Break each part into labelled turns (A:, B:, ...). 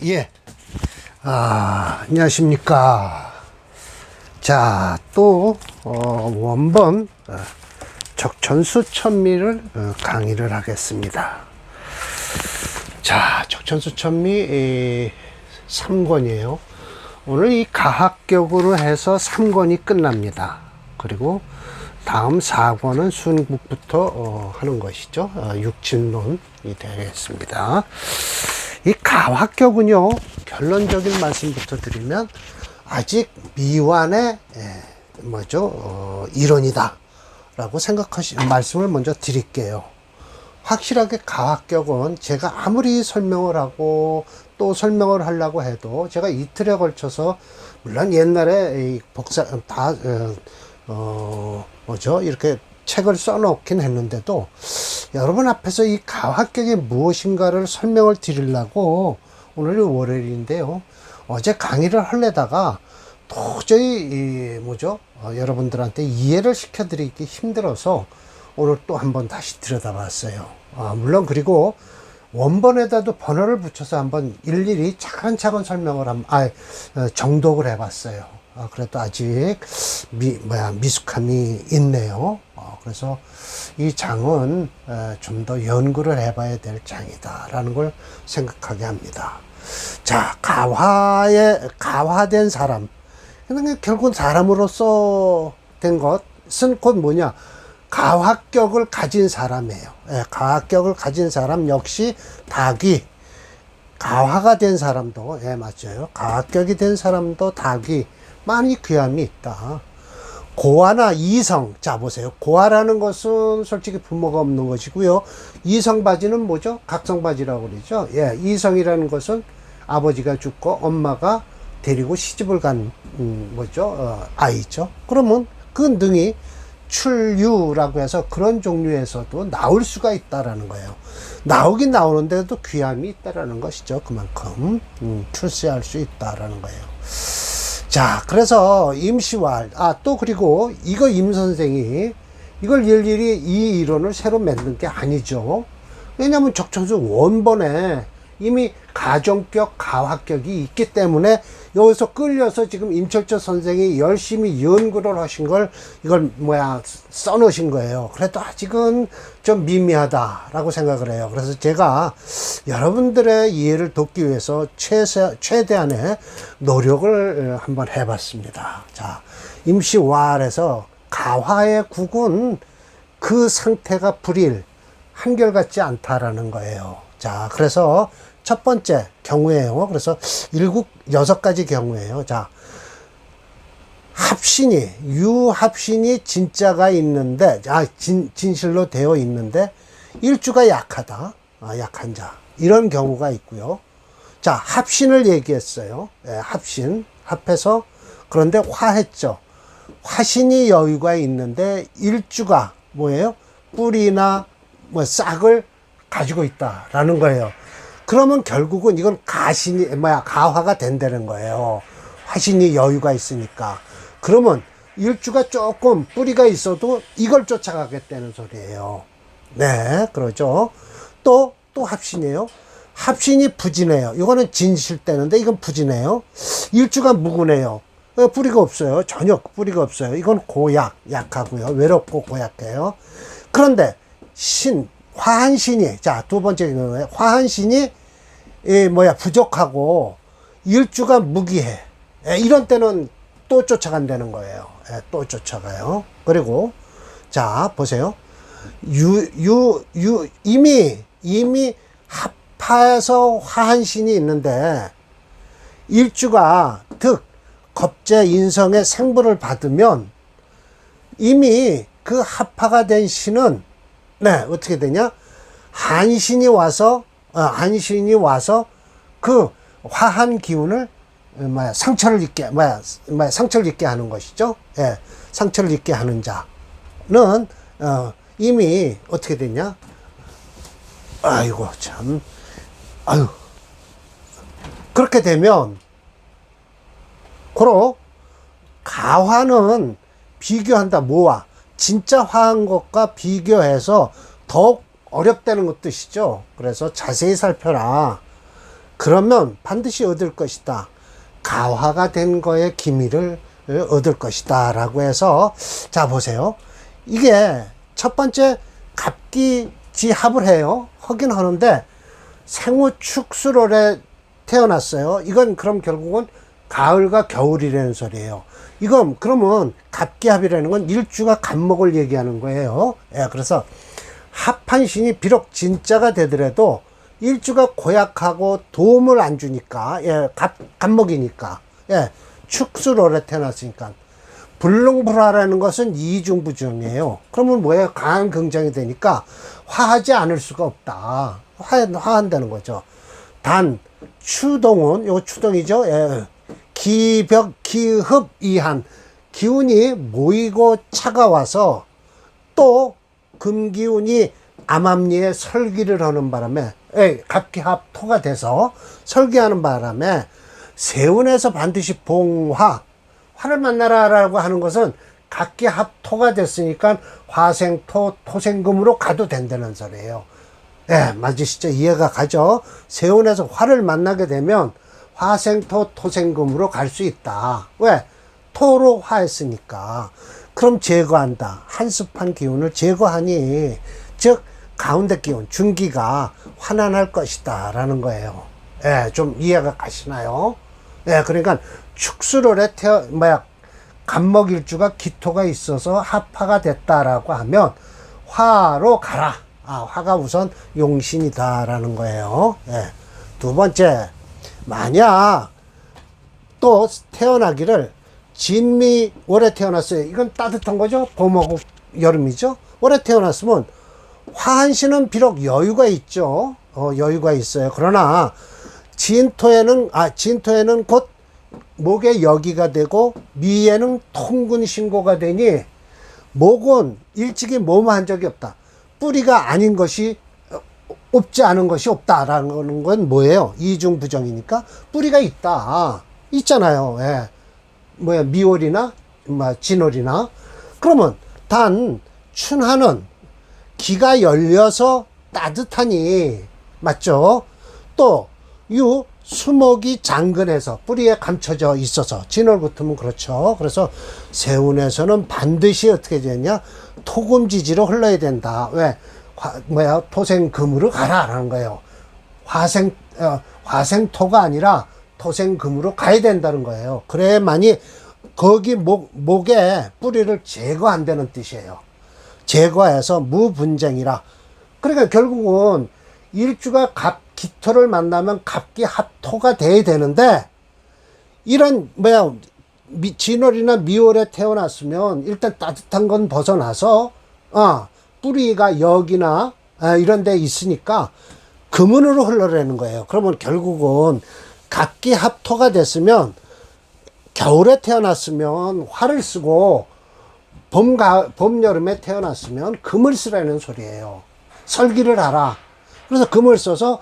A: 예. 안녕하십니까. 자, 또, 원본, 적천수 천미를 강의를 하겠습니다. 자, 적천수 천미 3권이에요. 오늘 이 가학격으로 해서 3권이 끝납니다. 그리고 다음 4권은 순국부터 하는 것이죠. 육친론이 되겠습니다. 이 가학격은요, 결론적인 말씀부터 드리면 아직 미완의 이론이다 라고 말씀을 먼저 드릴게요. 확실하게 가학격은 제가 아무리 설명을 하고 또 설명을 하려고 해도 제가 이틀에 걸쳐서, 물론 옛날에 이렇게 책을 써놓긴 했는데도 여러분 앞에서 이 가학격이 무엇인가를 설명을 드리려고 오늘이 월요일인데요. 어제 강의를 하려다가 도저히 여러분들한테 이해를 시켜드리기 힘들어서 오늘 또 한번 다시 들여다봤어요. 물론 그리고 원본에다도 번호를 붙여서 한번 일일이 차근차근 설명을 정독을 해봤어요. 그래도 아직 미숙함이 있네요. 그래서 이 장은 좀 더 연구를 해봐야 될 장이다라는 걸 생각하게 합니다. 자, 가화된 사람. 그러니까 결국 사람으로서 된 것은 곧 뭐냐? 가학격을 가진 사람이에요. 가학격을 가진 사람 역시 닭이, 가화가 된 사람도, 맞아요. 가학격이 된 사람도 닭이 많이 귀함이 있다. 고아나 이성. 자, 보세요. 고아라는 것은 솔직히 부모가 없는 것이고요. 이성바지는 뭐죠? 각성바지라고 그러죠. 이성이라는 것은 아버지가 죽고 엄마가 데리고 시집을 간, 아이죠. 그러면 그 능이 출유라고 해서 그런 종류에서도 나올 수가 있다라는 거예요. 나오긴 나오는데도 귀함이 있다라는 것이죠. 그만큼 출세할 수 있다라는 거예요. 자, 그래서 임시왈, 또 그리고 이거 임 선생이 이걸 일일이 이 이론을 새로 만든 게 아니죠. 왜냐하면 적천수 원본에 이미 가정격, 가학격이 있기 때문에 여기서 끌려서 지금 임철조 선생이 열심히 연구를 하신 걸 이걸 써놓으신 거예요. 그래도 아직은 좀 미미하다라고 생각을 해요. 그래서 제가 여러분들의 이해를 돕기 위해서 최대한의 노력을 한번 해봤습니다. 자, 임시왈에서 가화의 국은 그 상태가 불일, 한결같지 않다라는 거예요. 자, 그래서 첫 번째 경우예요. 그래서 6가지 경우예요. 자, 유합신이 진짜가 있는데, 진실로 되어 있는데, 일주가 약하다. 약한 자. 이런 경우가 있고요. 자, 합신을 얘기했어요. 합해서, 그런데 화했죠. 화신이 여유가 있는데, 일주가 뭐예요? 뿌리나 싹을 가지고 있다라는 거예요. 그러면 결국은 이건 가화가 된다는 거예요. 화신이 여유가 있으니까. 그러면 일주가 조금 뿌리가 있어도 이걸 쫓아가겠다는 소리예요. 네, 그러죠. 또 합신이에요. 합신이 부진해요. 이거는 진실되는데 이건 부진해요. 일주가 묵은해요. 뿌리가 없어요. 전혀 뿌리가 없어요. 이건 약하고요. 외롭고 고약해요. 그런데 화한신이, 자, 두 번째 경우에 화한신이 부족하고 일주가 무기해. 이런 때는 또 쫓아간다는 거예요. 또 쫓아가요. 그리고 자, 보세요. 이미 합하에서 화한신이 있는데 일주가 겁재 인성의 생부를 받으면 이미 그 합하가 된 신은 어떻게 되냐? 한신이 와서 그 화한 기운을 상처를 입게 하는 것이죠. 상처를 입게 하는 자는 이미 어떻게 되냐? 그렇게 되면 가화는 비교한다. 뭐와? 진짜 화한 것과 비교해서 더욱 어렵다는 뜻이죠. 그래서 자세히 살펴라. 그러면 반드시 얻을 것이다. 가화가 된 거의 기미를 얻을 것이다. 라고 해서, 자, 보세요. 이게 첫 번째 갑기지합을 해요. 하긴 하는데, 생우축술월에 태어났어요. 이건 그럼 결국은 가을과 겨울이라는 소리예요. 이건 그러면 갑기합이라는 건 일주가 갑목을 얘기하는 거예요. 예, 그래서 합한신이 비록 진짜가 되더라도 일주가 고약하고 도움을 안 주니까, 예, 갑목이니까, 예, 축술월에 태어났으니까. 불능불화라는 것은 이중부정이에요. 그러면 뭐예요? 강한 긍정이 되니까 화하지 않을 수가 없다. 화한다는 거죠. 단, 추동은, 요 추동이죠. 예. 기벽, 기흡, 이한. 기운이 모이고 차가워서 또 금기운이 암암리에 설기를 하는 바람에, 갑기합토가 돼서 설기하는 바람에 세운에서 반드시 봉화, 화를 만나라라고 하는 것은 갑기합토가 됐으니까 화생토, 토생금으로 가도 된다는 소리예요. 예, 맞으시죠? 이해가 가죠? 세운에서 화를 만나게 되면 화생토, 토생금으로 갈 수 있다. 왜? 토로 화했으니까. 그럼 제거한다. 한습한 기운을 제거하니, 즉 가운데 기운, 중기가 환환할 것이다 라는 거예요. 예, 좀 이해가 가시나요? 예, 그러니까 축술월에 갑목일주가 기토가 있어서 합화가 됐다라고 하면 화로 가라. 화가 우선 용신이다라는 거예요. 예. 두 번째, 만약 또 태어나기를 진미월에 태어났어요. 이건 따뜻한 거죠. 봄하고 여름이죠. 월에 태어났으면 화한신은 비록 여유가 있죠. 여유가 있어요. 그러나 진토에는 곧 목의 여기가 되고 미에는 통근 신고가 되니 목은 일찍이 뭐뭐한 적이 없다. 뿌리가 아닌 것이 없지 않은 것이 없다라는 건 뭐예요? 이중부정이니까 뿌리가 있다. 있잖아요. 예. 미월이나 진월이나. 그러면 단 춘하는 기가 열려서 따뜻하니 맞죠? 또 수목이 장근해서 뿌리에 감춰져 있어서 진월부터는 그렇죠. 그래서 세운에서는 반드시 어떻게 되냐? 토금지지로 흘러야 된다. 왜? 토생금으로 가라라는 거예요. 화생토가 아니라 토생금으로 가야 된다는 거예요. 그래야만이 거기 목에 뿌리를 제거한다는 뜻이에요. 제거해서 무분쟁이라. 그러니까 결국은 일주가 기토를 만나면 갑기합토가 돼야 되는데, 이런 진월이나 미월에 태어났으면 일단 따뜻한 건 벗어나서 뿌리가 여기나 이런 데 있으니까 금운으로 흘러내는 거예요. 그러면 결국은 갑기합토가 됐으면 겨울에 태어났으면 화를 쓰고 봄, 여름에 태어났으면 금을 쓰라는 소리예요. 설기를 하라. 그래서 금을 써서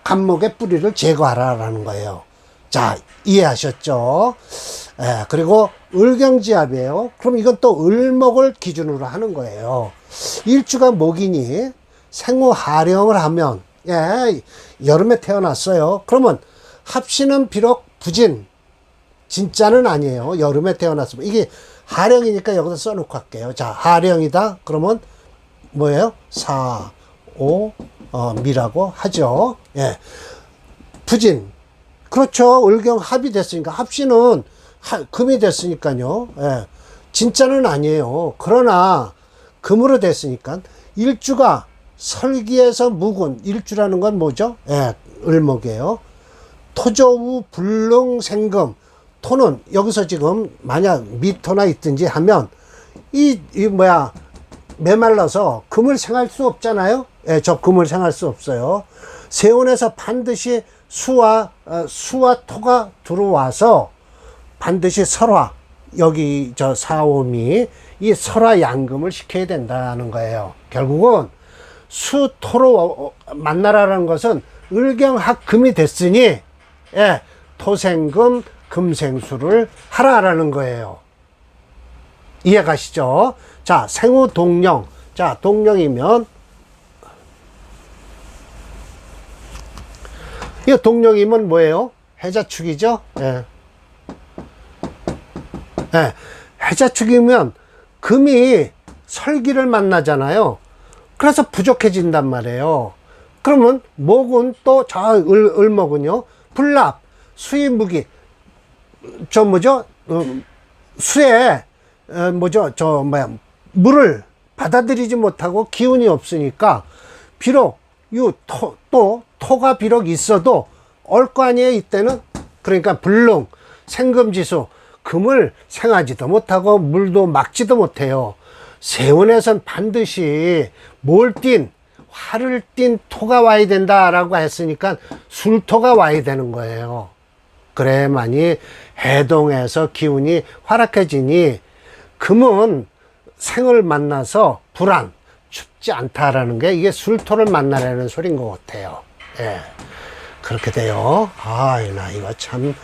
A: 갑목의 뿌리를 제거하라라는 거예요. 자, 이해하셨죠? 그리고 을경지합이에요. 그럼 이건 또 을목을 기준으로 하는 거예요. 일주가 목이니 생우하령을 하면, 여름에 태어났어요. 그러면 합신은 비록 부진, 진짜는 아니에요. 여름에 태어났으면. 이게 하령이니까 여기다 써놓고 할게요. 자, 하령이다. 그러면 뭐예요? 미라고 하죠. 예. 부진. 그렇죠. 을경 합이 됐으니까. 합신은 금이 됐으니까요. 예. 진짜는 아니에요. 그러나 금으로 됐으니까 일주가 설기에서 묵은, 일주라는 건 뭐죠? 예, 을목이에요. 토조우 불능생금. 토는 여기서 지금 만약 미토나 있든지 하면 메말라서 금을 생할 수 없잖아요. 예, 저 금을 생할 수 없어요. 세운에서 반드시 수와 토가 들어와서 반드시 설화, 여기 사오미, 이 설화 양금을 시켜야 된다는 거예요. 결국은 수토로 만나라는 것은 을경합금이 됐으니, 토생금, 금생수를 하라라는 거예요. 이해가시죠? 자, 생우동령. 자, 동령이면 이 동령이면 뭐예요? 해자축이죠. 예. 예. 해자축이면 금이 설기를 만나잖아요. 그래서 부족해진단 말이에요. 그러면 목은 또 저 을목은요, 불납, 수입무기, 저 뭐죠? 수에 물을 받아들이지 못하고 기운이 없으니까 비록 토가 비록 있어도 올 거 아니에요. 이때는 그러니까 불능, 생금지수, 금을 생하지도 못하고 물도 막지도 못해요. 세운에선 반드시 화를 띤 토가 와야 된다라고 했으니까 술토가 와야 되는 거예요. 그래야만이 해동해서 기운이 활약해지니 금은 생을 만나서 불안, 춥지 않다라는 게 이게 술토를 만나라는 소리인 것 같아요. 예. 그렇게 돼요. 나 이거 참.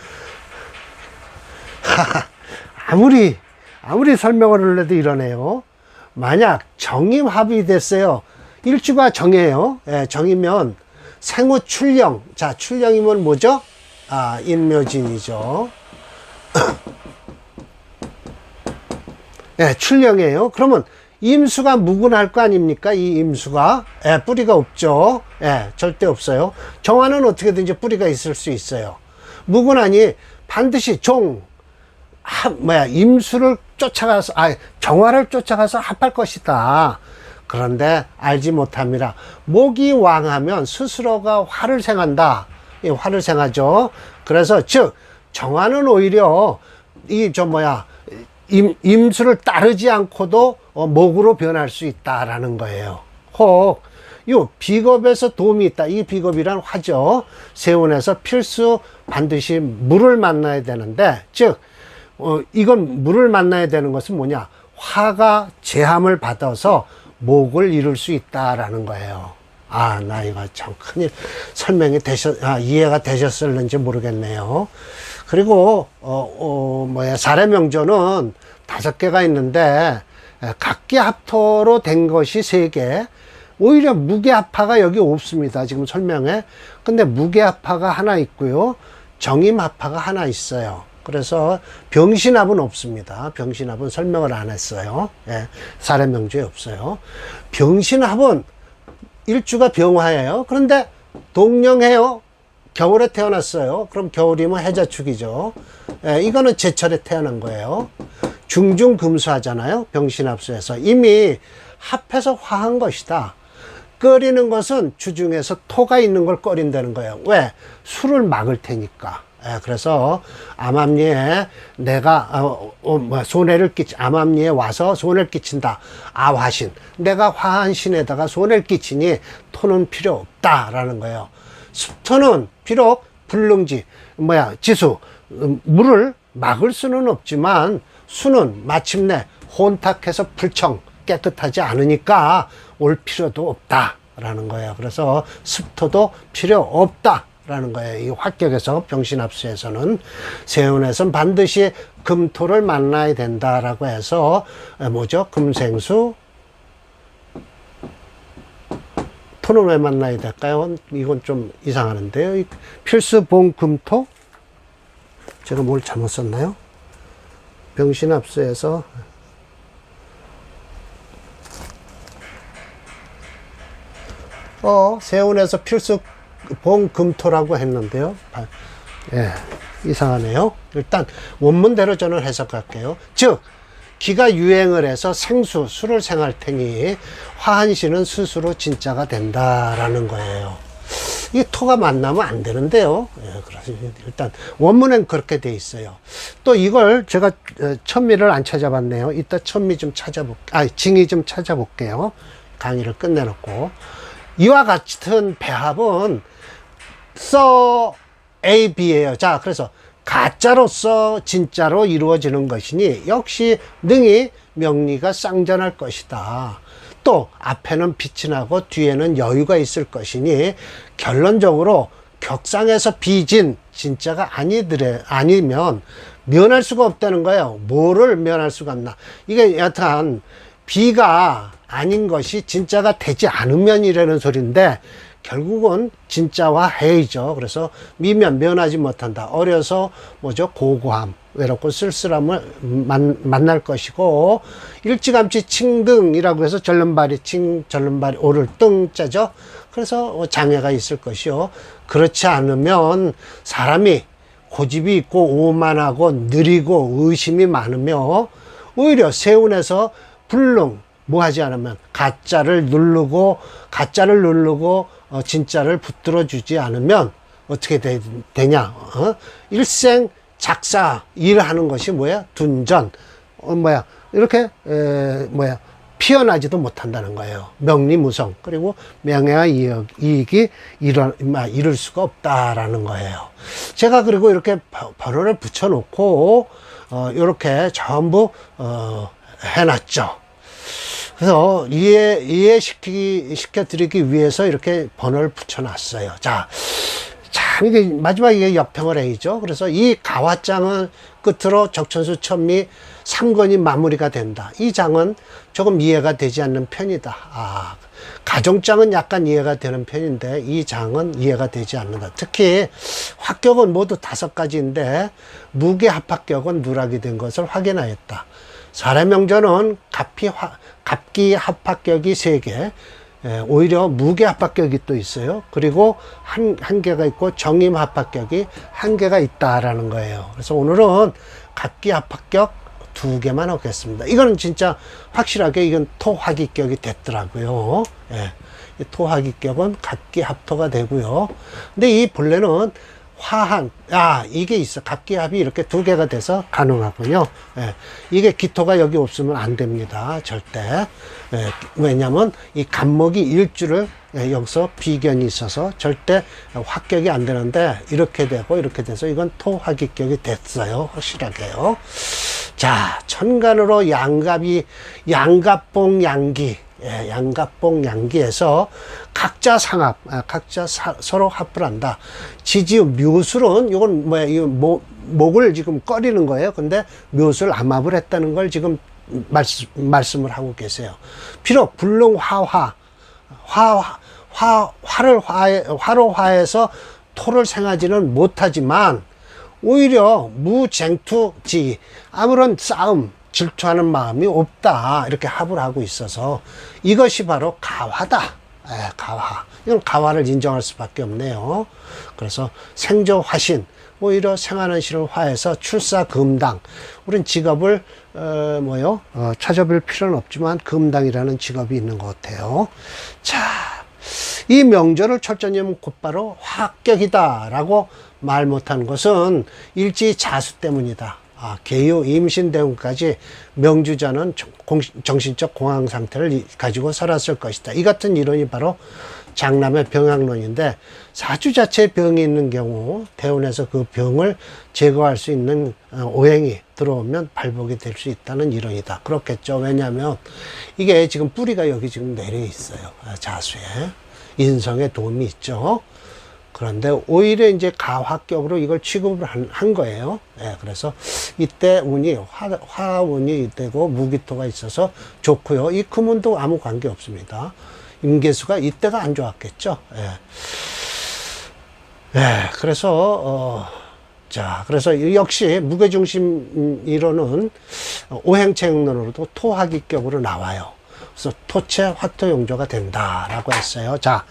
A: 아무리 설명을 해도 이러네요. 만약 정임합이 됐어요. 일주가 정이에요. 예, 정이면 생후 출령. 자, 출령이면 뭐죠? 인묘진이죠. 예, 출령이에요. 그러면 임수가 무근할 거 아닙니까? 이 임수가. 예, 뿌리가 없죠. 예, 절대 없어요. 정화는 어떻게든지 뿌리가 있을 수 있어요. 무근하니 반드시 임수를 쫓아가서, 정화를 쫓아가서 합할 것이다. 그런데 알지 못합니다. 목이 왕하면 스스로가 화를 생한다. 화를 생하죠. 그래서 즉 정화는 오히려 임수를 따르지 않고도 목으로 변할 수 있다라는 거예요. 혹 요 비겁에서 도움이 있다. 이 비겁이란 화죠. 세운에서 필수 반드시 물을 만나야 되는데, 즉 이건 물을 만나야 되는 것은 뭐냐? 화가 제함을 받아서 목을 이룰 수 있다라는 거예요. 나 이거 참 큰일 이해가 되셨을는지 모르겠네요. 그리고 사례명조는 5개가 있는데 각기합토로 된 것이 3개. 오히려 무게합화가 여기 없습니다. 지금 설명에. 근데 무게합화가 하나 있고요. 정임합화가 하나 있어요. 그래서 병신합은 없습니다. 병신합은 설명을 안 했어요. 예, 사례명조에 없어요. 병신합은 일주가 병화예요. 그런데 동령해요. 겨울에 태어났어요. 그럼 겨울이면 해자축이죠. 예, 이거는 제철에 태어난 거예요. 중중금수하잖아요. 병신합수에서 이미 합해서 화한 것이다. 끓이는 것은 주중에서 토가 있는 걸 끓인다는 거예요. 왜? 술을 막을 테니까. 예, 그래서 암암리에 내가 암암리에 와서 손해를 끼친다. 화신. 내가 화한 신에다가 손해를 끼치니 토는 필요 없다라는 거예요. 습토는 비록 불능지 지수 물을 막을 수는 없지만 수는 마침내 혼탁해서 불청 깨끗하지 않으니까 올 필요도 없다라는 거예요. 그래서 습토도 필요 없다라는 거예요. 이 합격에서 병신합수에서는 세운에서는 반드시 금토를 만나야 된다라고 해서 금생수 토는 왜 만나야 될까요? 이건 좀 이상하는데요. 필수 봉금토? 제가 뭘 잘못 썼나요? 병신합수에서 세운에서 필수 봉금토라고 했는데요. 예, 이상하네요. 일단 원문대로 저는 해석할게요. 즉 기가 유행을 해서 술을 생할 테니 화한신은 스스로 진짜가 된다라는 거예요. 이 토가 만나면 안 되는데요. 예, 그래서 일단 원문엔 그렇게 돼 있어요. 또 이걸 제가 천미를 안 찾아봤네요. 이따 천미 좀 징이 좀 찾아볼게요. 강의를 끝내놓고. 이와 같은 배합은 A, B예요. 자, 그래서 가짜로서 진짜로 이루어지는 것이니 역시 능히 명리가 쌍전할 것이다. 또 앞에는 빛이 나고 뒤에는 여유가 있을 것이니 결론적으로 격상에서 비진 진짜가 아니면 면할 수가 없다는 거예요. 뭐를 면할 수가 없나? 이게 여튼 B가 아닌 것이 진짜가 되지 않으면이라는 소리인데 결국은 진짜와 해이죠. 그래서 미면 면하지 못한다. 어려서 뭐죠? 고고함, 외롭고 쓸쓸함을 만날 것이고, 일찌감치 칭등이라고 해서 절름발이 칭, 절름발이 오를 등자죠. 그래서 장애가 있을 것이요. 그렇지 않으면 사람이 고집이 있고 오만하고 느리고 의심이 많으며 오히려 세운에서 불능 뭐 하지 않으면 가짜를 누르고 진짜를 붙들어 주지 않으면 어떻게 되냐? 일생 작사 일하는 것이 뭐야? 둔전 이렇게 피어나지도 못한다는 거예요. 명리무성, 그리고 명예와 이익이 이룰 수가 없다라는 거예요. 제가 그리고 이렇게 번호를 붙여놓고 이렇게 전부 해놨죠. 그래서 이해시켜드리기 위해서 이렇게 번호를 붙여놨어요. 자, 참, 이게 마지막에 이게 역평을 A죠. 그래서 이 가화장은 끝으로 적천수 천미 3권이 마무리가 된다. 이 장은 조금 이해가 되지 않는 편이다. 가정장은 약간 이해가 되는 편인데 이 장은 이해가 되지 않는다. 특히 합격은 모두 5가지인데 무게합합격은 누락이 된 것을 확인하였다. 사례명전은 갑기 합합격이 3개, 오히려 무게 합합격이 또 있어요. 그리고 한 개가 있고 정임 합합격이 1개가 있다라는 거예요. 그래서 오늘은 갑기 합합격 2개만 하겠습니다. 이거는 진짜 확실하게 이건 토합격이 됐더라고요. 예. 토합격은 갑기 합토가 되고요. 근데 이 본래는 화한, 이게 있어. 갑기합이 이렇게 2개가 돼서 가능하군요. 예. 이게 기토가 여기 없으면 안 됩니다. 절대. 예. 왜냐면 이 갑목이 일주를 여기서 비견이 있어서 절대 합격이 안 되는데 이렇게 되고 이렇게 돼서 이건 토합격이 됐어요. 확실하게요. 자, 천간으로 양갑봉 양기. 예, 양갑봉 양기에서 각자 상합, 각자 서로 합을 한다. 지지음 묘술은 이건 목을 지금 꺼리는 거예요. 근데 묘술 암합을 했다는 걸 지금 말씀을 하고 계세요. 비록 불능 화로 화해서 토를 생하지는 못하지만 오히려 무쟁투지 아무런 싸움 질투하는 마음이 없다. 이렇게 합을 하고 있어서 이것이 바로 가화다. 가화. 이건 가화를 인정할 수밖에 없네요. 그래서 생조화신, 오히려 생하는 시를 화해서 출사금당. 우린 직업을 찾아볼 필요는 없지만 금당이라는 직업이 있는 것 같아요. 자, 이 명절을 철저히 곧바로 합격이다라고 말 못한 것은 일지 자수 때문이다. 개유, 임신 대운까지 명주자는 정신적 공황 상태를 가지고 살았을 것이다. 이 같은 이론이 바로 장남의 병약론인데 사주 자체에 병이 있는 경우 대운에서 그 병을 제거할 수 있는 오행이 들어오면 발복이 될 수 있다는 이론이다. 그렇겠죠. 왜냐하면 이게 지금 뿌리가 여기 지금 내려 있어요. 자수에. 인성에 도움이 있죠. 그런데 오히려 이제 가화격으로 이걸 취급을 한 거예요. 예, 그래서 이때 운이 화운이 되고 무기토가 있어서 좋고요. 이 금운도 아무 관계 없습니다. 임계수가 이때가 안 좋았겠죠. 그래서 그래서 역시 무게중심 이론은 오행체행론으로도 토화기격으로 나와요. 그래서 토체 화토용조가 된다라고 했어요. 자,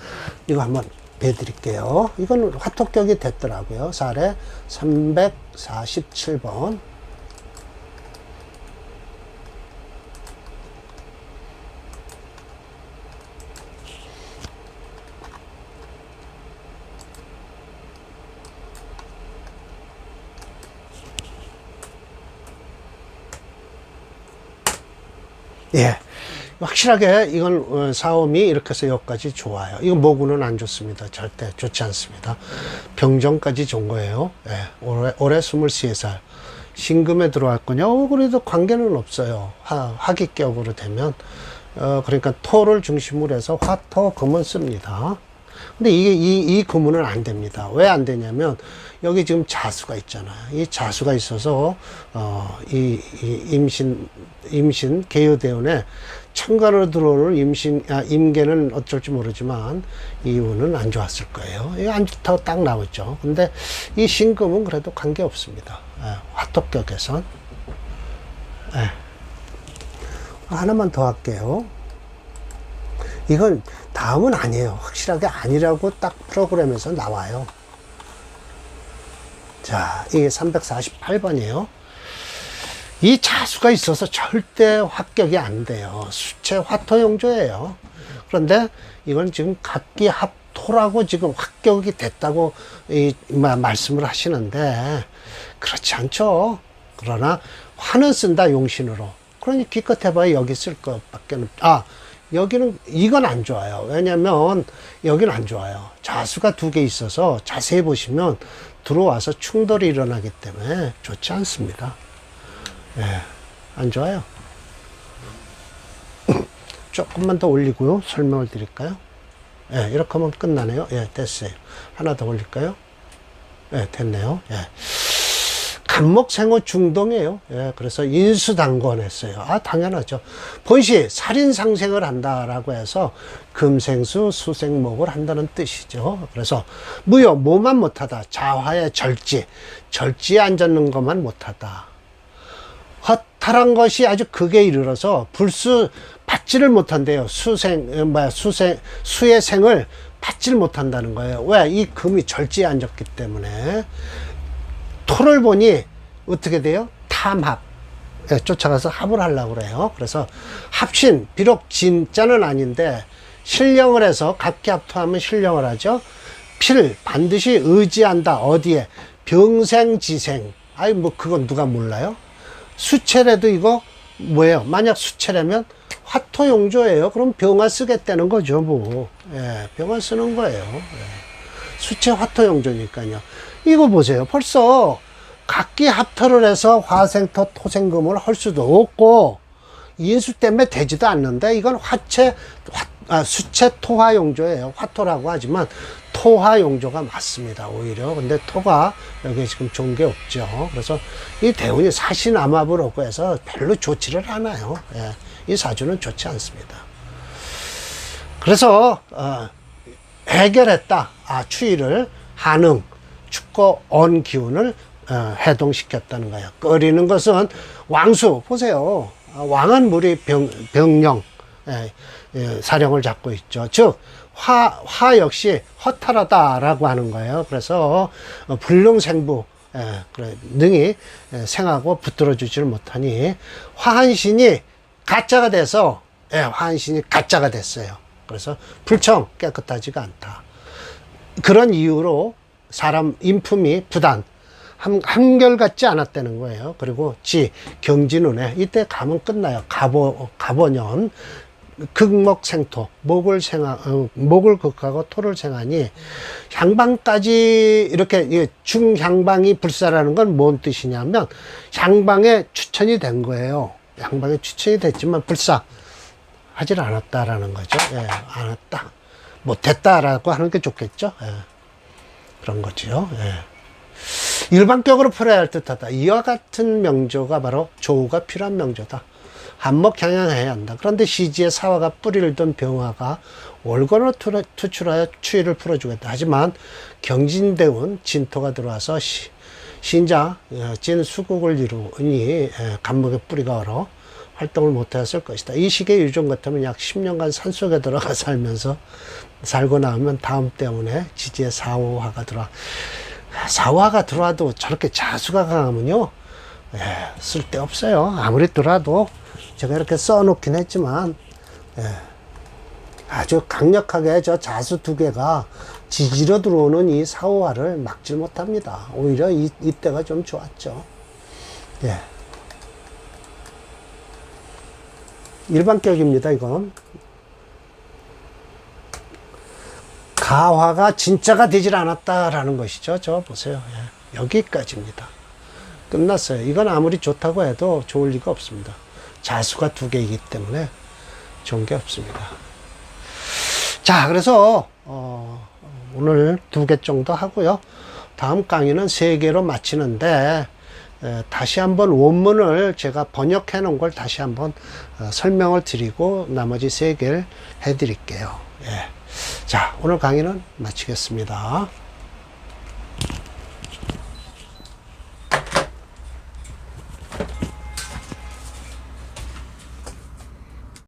A: 이거 한번 해드릴게요. 이건 화토격이 됐더라고요. 사례 347번. 예. 확실하게 이건 사음이 이렇게 해서 여기까지 좋아요. 이건 모구는 안 좋습니다. 절대 좋지 않습니다. 병정까지 좋은 거예요. 예, 올해 23살. 신금에 들어왔군요. 그래도 관계는 없어요. 화기격으로 되면. 그러니까 토를 중심으로 해서 화토금은 씁니다. 근데 이 구문은 안 됩니다. 왜 안 되냐면, 여기 지금 자수가 있잖아요. 이 자수가 있어서, 임신, 개요대운에 천간으로 들어오는 임계는 어쩔지 모르지만, 이유는 안 좋았을 거예요. 이거 안 좋다고 딱 나오죠. 근데 이 신금은 그래도 관계 없습니다. 화토격에선. 하나만 더 할게요. 이건 다음은 아니에요. 확실하게 아니라고 딱 프로그램에서 나와요. 자, 이게 348번이에요. 이 자수가 있어서 절대 합격이 안 돼요. 수체 화토용조예요. 그런데 이건 지금 갑기합토라고 지금 합격이 됐다고 말씀을 하시는데 그렇지 않죠. 그러나 화는 쓴다, 용신으로. 그러니 기껏 해봐야 여기 쓸 것밖에 여기는 이건 안 좋아요. 왜냐면 여기는 안 좋아요. 자수가 두 개 있어서 자세히 보시면 들어와서 충돌이 일어나기 때문에 좋지 않습니다. 안 좋아요. 조금만 더 올리고요. 설명을 드릴까요? 이렇게 하면 끝나네요. 됐어요. 하나 더 올릴까요? 됐네요. 간목생호 중동이에요. 그래서 인수당권 했어요. 당연하죠. 본시 살인상생을 한다라고 해서 금생수 수생목을 한다는 뜻이죠. 그래서 무효 뭐만 못하다. 자화의 절지에 앉았는 것만 못하다. 허탈한 것이 아주 극에 이르러서 불수 받지를 못한대요. 수의 생을 받지를 못한다는 거예요. 왜? 이 금이 절지에 앉았기 때문에. 토를 보니 어떻게 돼요? 탐합. 쫓아가서 합을 하려고 그래요. 그래서 합신, 비록 진짜는 아닌데 신령을 해서 갑기합토하면 신령을 하죠. 필, 반드시 의지한다. 어디에? 병생지생. 그건 누가 몰라요? 수체래도 이거 뭐예요? 만약 수체라면 화토용조예요. 그럼 병화 쓰겠다는 거죠, 뭐. 병화 쓰는 거예요. 수체 화토용조니까요. 이거 보세요. 벌써 각기합토를 해서 화생토 토생금을 할 수도 없고 인수 때문에 되지도 않는데 이건 수체 토화용조예요. 화토라고 하지만 토화용조가 맞습니다. 오히려. 근데 토가 여기 지금 좋은 게 없죠. 그래서 이 대운이 사신암합을 오고 해서 별로 좋지를 않아요. 이 사주는 좋지 않습니다. 그래서 해결했다. 추위를 한응 춥고 언 기운을 해동시켰다는 거예요. 끓이는 것은 왕수. 보세요. 왕은 물이 병령, 사령을 잡고 있죠. 즉 화 역시 허탈하다라고 하는 거예요. 그래서 불능생부 능히 생하고 붙들어주지를 못하니 화한신이 가짜가 돼서 화한신이 가짜가 됐어요. 그래서 불청 깨끗하지가 않다. 그런 이유로 사람 인품이 부단 한결같지 않았다는 거예요. 그리고 경진운에 이때 가면 끝나요. 갑오년 극목생토 목을 극하고 토를 생하니 향방까지 이렇게 중향방이 불사라는 건 뭔 뜻이냐면 향방에 추천이 된 거예요. 향방에 추천이 됐지만 불사 하질 않았다라는 거죠. 안 했다. 못했다라고 하는 게 좋겠죠. 그런 거죠. 일반격으로 풀어야 할 듯하다. 이와 같은 명조가 바로 조우가 필요한 명조다. 한목향양해야 한다. 그런데 시지에 사화가 뿌리를 둔 병화가 월권으로 투출하여 추위를 풀어주겠다. 하지만 경진대운 진토가 들어와서 신자 진수국을 이루니 간목의 뿌리가 얼어 활동을 못하였을 것이다. 이 시기의 유종 같으면 약 10년간 산속에 들어가 살고 나오면 다음 때문에 지지에 사화가 들어와. 사화가 들어와도 저렇게 자수가 강하면요, 쓸데없어요. 아무리 들어와도 제가 이렇게 써놓긴 했지만, 아주 강력하게 저 자수 두 개가 지지러 들어오는 이 사화를 막질 못합니다. 오히려 이때가 좀 좋았죠. 일반격입니다, 이건. 가화가 진짜가 되질 않았다라는 것이죠. 저 보세요. 여기까지입니다. 끝났어요. 이건 아무리 좋다고 해도 좋을 리가 없습니다. 자수가 두 개이기 때문에 좋은 게 없습니다. 자, 그래서 오늘 2개 정도 하고요. 다음 강의는 3개로 마치는데 다시 한번 원문을 제가 번역해 놓은 걸 다시 한번 설명을 드리고 나머지 3개를 해 드릴게요. 자, 오늘 강의는 마치겠습니다.